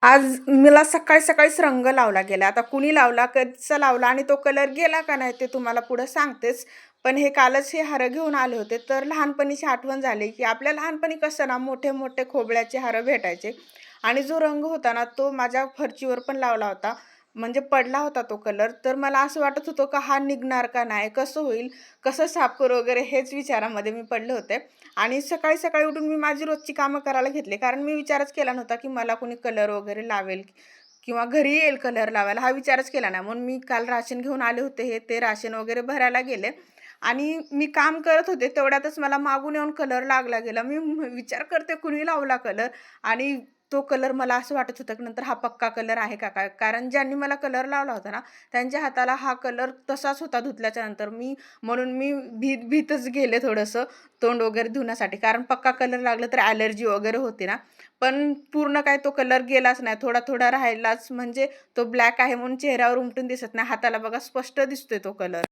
आज मला सकाळी-सकाळीच रंग लावला गेला. आता कुणी लावला, कधीचा लावला आणि तो कलर गेला का नाही ते तुम्हाला पुढं सांगतेच. पण हे कालच हे हार घेऊन आले होते. तर लहानपणीची आठवण झाली, की आपल्या लहानपणी कसं ना मोठे-मोठे खोबळ्याचे हार भेटायचे आणि जो रंग होता ना, तो माझ्या फरशीवर पण लावला होता. म्हणजे पडला होता तो कलर. तर मला असं वाटत होतं, का हा निघणार का नाही? कसं होईल? कसं साफ करू वगैरे हेच विचारामध्ये मी पडले होते. आणि सकाळी-सकाळी उठून मी माझी रोजची कामं करायला घेतली. कारण मी विचारच केला नव्हता, की मला कोणी कलर वगैरे लावेल किंवा घरी येईल कलर लावायला हा विचारच केला नाही. म्हणून मी काल राशन घेऊन आले होते ते राशन वगैरे भरायला गेले आणि मी काम करत होते तेवढ्यातच मला मागून येऊन कलर लागला गेला. मी विचार करते कुणी लावला कलर आणि तो कलर मला असं वाटत होतं, की नंतर हा पक्का कलर आहे का काय? कारण ज्यांनी मला कलर लावला होता ना, त्यांच्या हाताला हा कलर तसाच होता धुतल्याच्या नंतर. म्हणून मी भीतच गेले थोडंसं तोंड वगैरे धुण्यासाठी. कारण पक्का कलर लागला तर ॲलर्जी वगैरे होते ना. पण पूर्ण काय तो कलर गेलाच नाही. थोडा-थोडा राहिलाच म्हणजे तो ब्लॅक आहे म्हणून चेहऱ्यावर उमटून दिसत नाही. हाताला बघा स्पष्ट दिसतोय तो कलर.